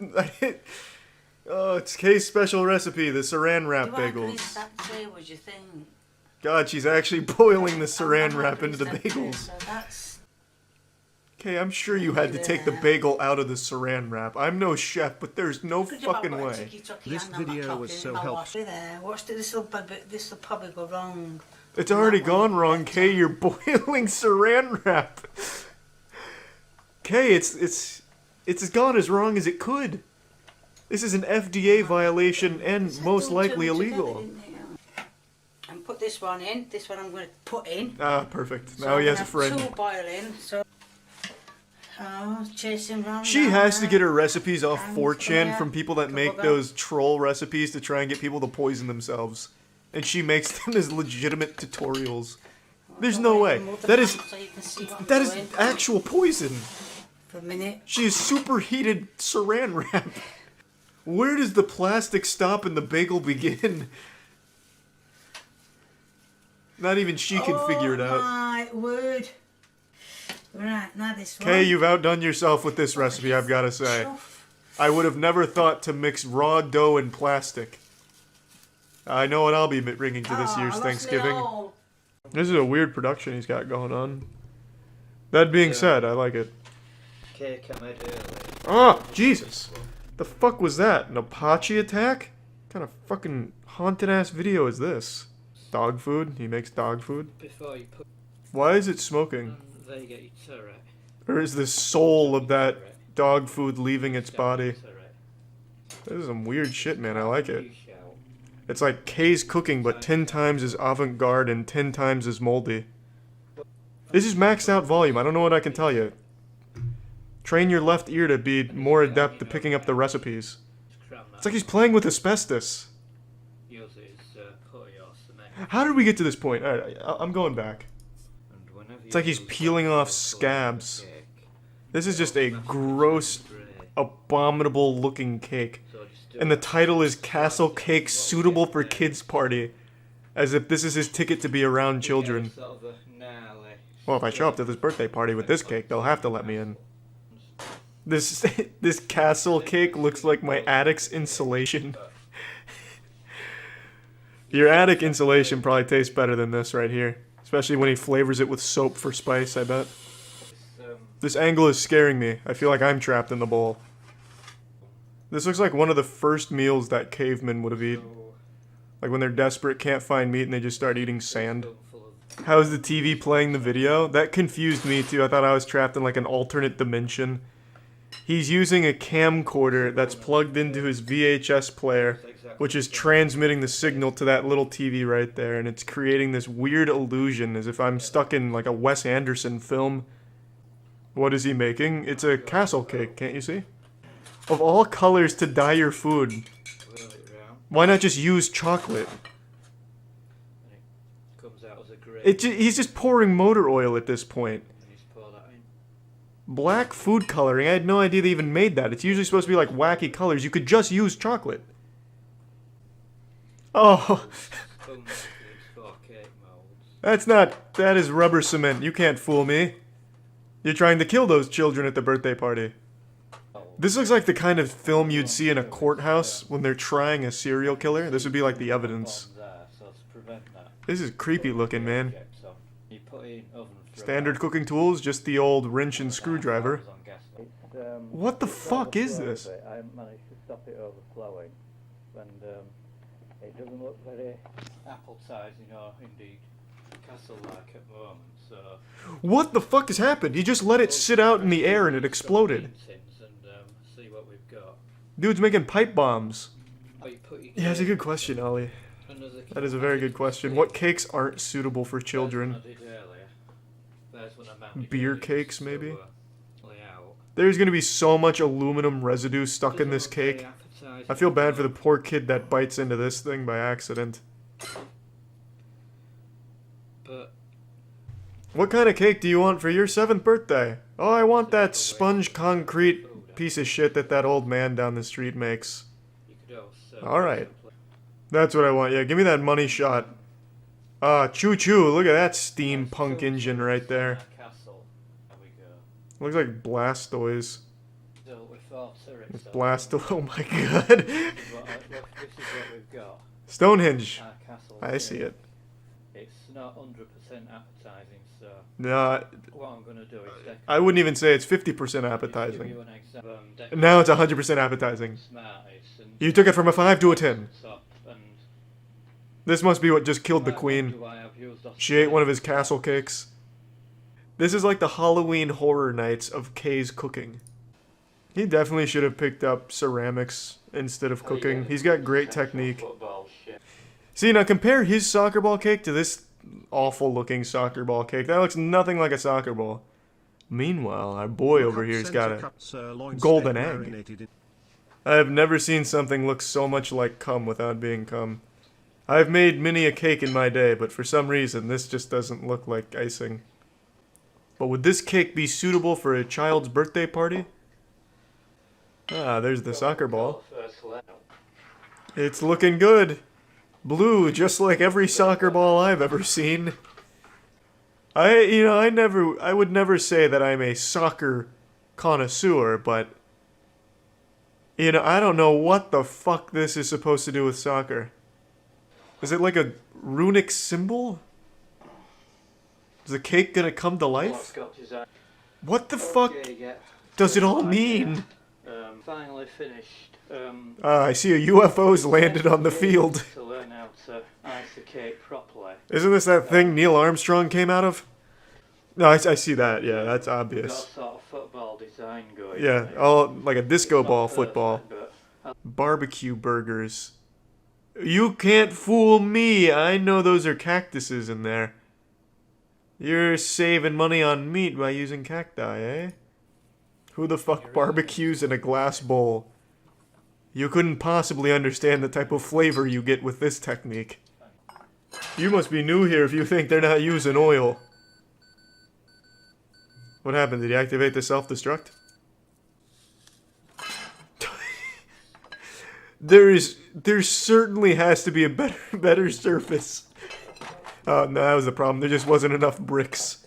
Oh, it's Kay's special recipe, the saran wrap Do I bagels. exactly what you think? God, she's actually boiling the saran wrap into the bagels. So that's Okay, I'm sure you had to take the bagel out of the saran wrap. I'm no chef, but there's no Good job, fucking I've got a way. ticky-tacky This hand on my video clock was and so I'll helpful. wash it there. Watch this will probably go wrong. It's already gone wrong, Kay. You're boiling saran wrap. Kay, it's as gone as wrong as it could. This is an FDA violation and most likely illegal. And put this one in. This one I'm going to put in. Ah, perfect. So Now he I'm has a gonna have friend. two boiling. So, chasing round. She has to get her recipes off And 4chan yeah, from people that make couple those troll recipes to try and get people to poison themselves. And she makes them as legitimate tutorials. There's no way. That is actual poison. For a minute. She is superheated saran wrap. Where does the plastic stop and the bagel begin? Not even she can figure it out. Oh my word. Right, now this one. Kay, you've outdone yourself with this recipe, I've got to say. I would have never thought to mix raw dough and plastic. I know what I'll be bringing to this year's Thanksgiving. This is a weird production he's got going on. That being said, I like it. Okay, come out early. Oh, Jesus. The fuck was that? An Apache attack? What kind of fucking haunted ass video is this? Dog food? He makes dog food? Before you put Why is it smoking? there you go, you turret. Or is the soul of that dog food leaving its body? This is some weird shit, man. I like it. It's like Kay's cooking, but 10 times as avant-garde and 10 times as moldy. This is maxed out volume. I don't know what I can tell you. Train your left ear to be more adept at picking up the recipes. It's like he's playing with asbestos. How did we get to this point? Alright, I'm going back. It's like he's peeling off scabs. This is just a gross, abominable looking cake. And the title is Castle Cake Suitable for Kids Party. As if this is his ticket to be around children. Well, if I show up to this birthday party with this cake, they'll have to let me in. This castle cake looks like my attic's insulation. Your attic insulation probably tastes better than this right here. Especially when he flavors it with soap for spice, I bet. This angle is scaring me. I feel like I'm trapped in the bowl. This looks like one of the first meals that cavemen would have eaten. Like when they're desperate, can't find meat, and they just start eating sand. How is the TV playing the video? That confused me too. I thought I was trapped in like an alternate dimension. He's using a camcorder that's plugged into his VHS player, which is transmitting the signal to that little TV right there, and it's creating this weird illusion as if I'm stuck in like a Wes Anderson film. What is he making? It's a castle cake, can't you see? Of all colors to dye your food, why not just use chocolate? He's just pouring motor oil at this point. Black food coloring, I had no idea they even made that. It's usually supposed to be like wacky colors. You could just use chocolate. Oh. That is rubber cement. You can't fool me. You're trying to kill those children at the birthday party. This looks like the kind of film you'd see in a courthouse when they're trying a serial killer. This would be like the evidence. This is creepy looking, man. Standard cooking tools, just the old wrench and screwdriver. What the fuck is this? I managed to stop it overflowing, and it doesn't look very appetizing or indeed castle-like at the moment. So what the fuck has happened? He just let it sit out in the air and it exploded. Dude's making pipe bombs. Yeah, that's a good question, Ollie. That is a very good question. What cakes aren't suitable for children? Beer cakes, maybe? There's gonna be so much aluminum residue stuck in this cake. I feel bad for the poor kid that bites into this thing by accident. What kind of cake do you want for your 7th birthday? Oh, I want that sponge concrete piece of shit that old man down the street makes. Alright. That's what I want. Yeah, give me that money shot. Choo-choo. Look at that steampunk engine right there. Looks like Blastoise. Blastoise. Oh my god. Stonehenge. I see it. it's not 100% appetizing, so No, what I'm going to do is I wouldn't even say it's 50% appetizing. give you an example. Now it's 100% appetizing. You took it from a 5 to a 10. This must be what just killed the queen. She ate one of his castle cakes. This is like the Halloween Horror Nights of Kay's cooking. He definitely should have picked up ceramics instead of cooking. He's got great technique. See, now compare his soccer ball cake to this awful looking soccer ball cake. That looks nothing like a soccer ball. Meanwhile, our boy over here's got a golden egg. I have never seen something look so much like cum without being cum. I've made many a cake in my day, but for some reason this just doesn't look like icing. But would this cake be suitable for a child's birthday party? Ah, there's the soccer ball. It's looking good. Blue, just like every soccer ball I've ever seen. I would never say that I'm a soccer connoisseur, but I don't know what the fuck this is supposed to do with soccer. Is it like a runic symbol? Is the cake gonna come to life? What the fuck does it all mean? Finally finished. I see a UFO's landed on the field. To learn how to ice the cake properly. Isn't this that thing Neil Armstrong came out of? No, I see that. Yeah, that's obvious. Got sort of football design going. Yeah, all like a disco ball football. But Barbecue burgers. You can't fool me. I know those are cactuses in there. You're saving money on meat by using cacti, eh? Who the fuck barbecues in a glass bowl? You couldn't possibly understand the type of flavor you get with this technique. You must be new here if you think they're not using oil. What happened? Did he activate the self-destruct? There certainly has to be a better surface. Oh, no, that was the problem. There just wasn't enough bricks.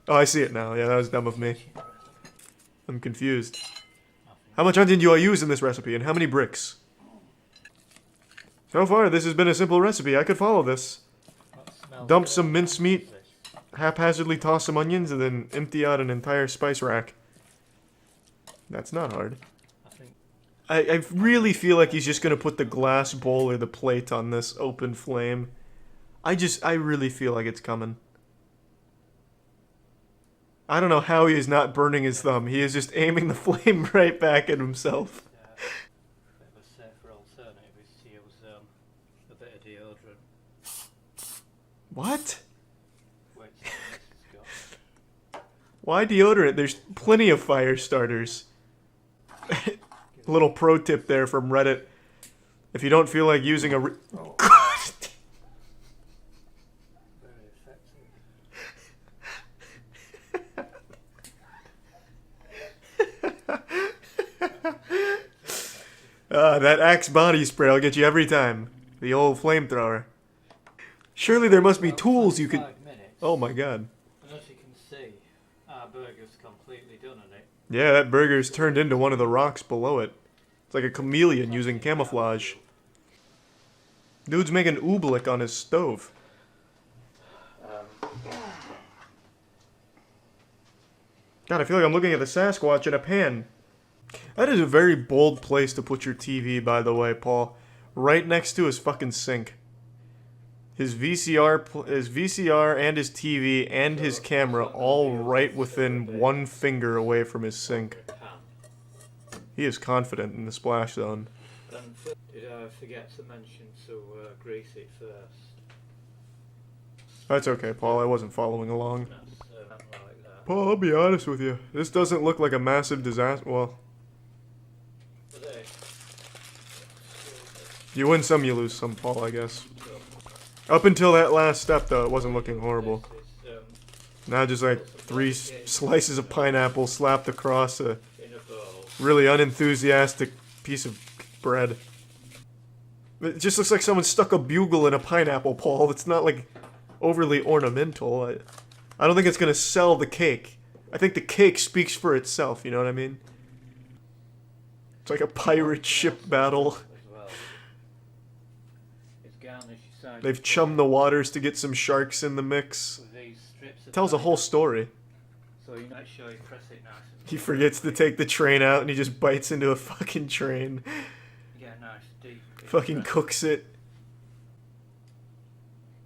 Oh, I see it now. Yeah, that was dumb of me. I'm confused. How much onion do I use in this recipe, and how many bricks? So far, this has been a simple recipe. I could follow this. Dump some mincemeat, haphazardly toss some onions, and then empty out an entire spice rack. That's not hard. I really feel like he's just gonna put the glass bowl or the plate on this open flame. I really feel like it's coming. I don't know how he is not burning his thumb. He is just aiming the flame right back at himself. A safer alternative is to use a bit of deodorant. What? Why deodorant? There's plenty of fire starters. Little pro tip there from Reddit. If you don't feel like using a... that Axe body spray will get you every time. The old flamethrower. Surely there must be tools you could... Oh my god. And as you can see, our burger's completely done on it. Yeah, that burger's turned into one of the rocks below it. It's like a chameleon using camouflage. Dude's making oobleck on his stove. God, I feel like I'm looking at the Sasquatch in a pan. That is a very bold place to put your TV, by the way, Paul. Right next to his fucking sink. His VCR and his TV and his camera all right within 1 finger away from his sink. He is confident in the splash zone. And did I forget to mention to grease it first? That's okay, Paul. I wasn't following along. Like that. Paul, I'll be honest with you. This doesn't look like a massive disaster. Well, you win some, you lose some, Paul, I guess. Up until that last step, though, it wasn't looking horrible. Now just like 3 slices of pineapple slapped across a really unenthusiastic piece of bread. It just looks like someone stuck a bugle in a pineapple, Paul. It's not like overly ornamental. I don't think it's gonna sell the cake. I think the cake speaks for itself, you know what I mean? It's like a pirate ship battle. They've chummed the waters to get some sharks in the mix. It tells a whole story. So you make sure you press it nice. He forgets to take the train out and he just bites into a fucking train. Get a nice deep. Fucking cooks it.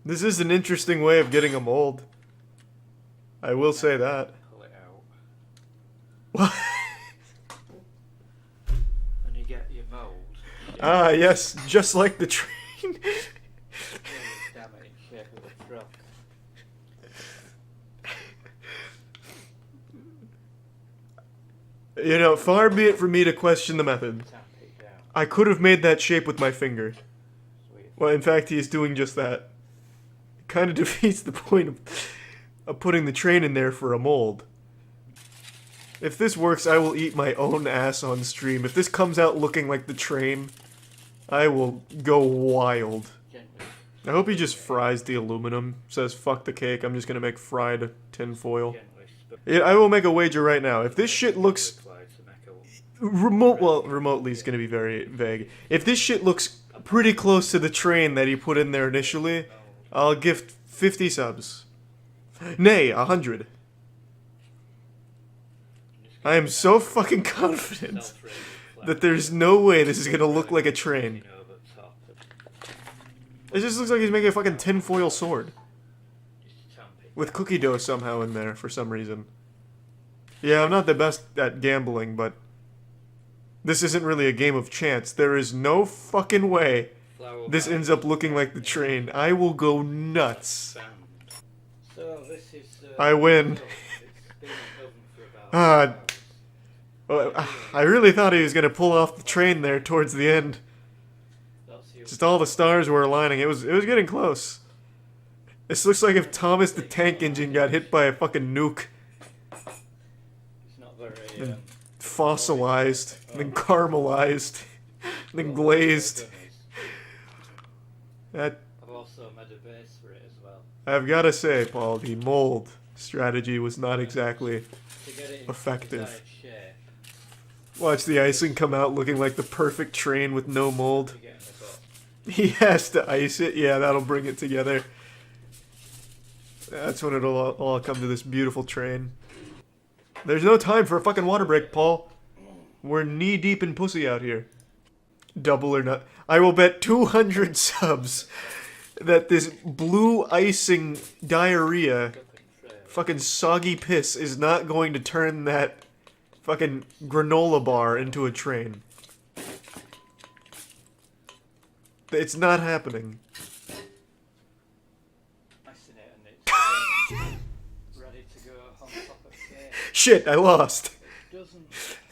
This is an interesting way of getting a mold. I will say that. Pull it out. What? And you get your mold. Ah, yes, just like the train. Damn it, in shape of a truck. You know, far be it from me to question the method. I could have made that shape with my finger. Well, in fact, he is doing just that. It kind of defeats the point of putting the train in there for a mold. If this works, I will eat my own ass on stream. If this comes out looking like the train, I will go wild. I hope he just fries the aluminum. Says, fuck the cake, I'm just gonna make fried tinfoil. Yeah, I will make a wager right now. If this shit looks... remotely is gonna be very vague. If this shit looks pretty close to the train that he put in there initially, I'll gift 50 subs. Nay, 100. I am so fucking confident that there's no way this is gonna look like a train. It just looks like he's making a fucking tinfoil sword. With cookie dough somehow in there for some reason. Yeah, I'm not the best at gambling, but This isn't really a game of chance. There is no fucking way this ends up looking like the train. I will go nuts. So this is. I win. It's been in the oven for about. I really thought he was going to pull off the train there towards the end. Just all the stars were aligning. It was getting close. This looks like if Thomas the Tank Engine got hit by a fucking nuke. It's not very. And fossilized, and then caramelized, and then glazed. That I've also made a base for it as well. I've got to say, Paul, the mold strategy was not exactly To get it in effective. desired shape, Watch the icing come out looking like the perfect train with no mold. to get in the box. He has to ice it. Yeah, that'll bring it together. That's when it'll all come to this beautiful train. There's no time for a fucking water break, Paul. We're knee deep in pussy out here. Double or not. I will bet 200 subs that this blue icing diarrhea, fucking soggy piss, is not going to turn that fucking granola bar into a train. It's not happening. Icing it and it's ready to go on top of cake. Shit, I lost.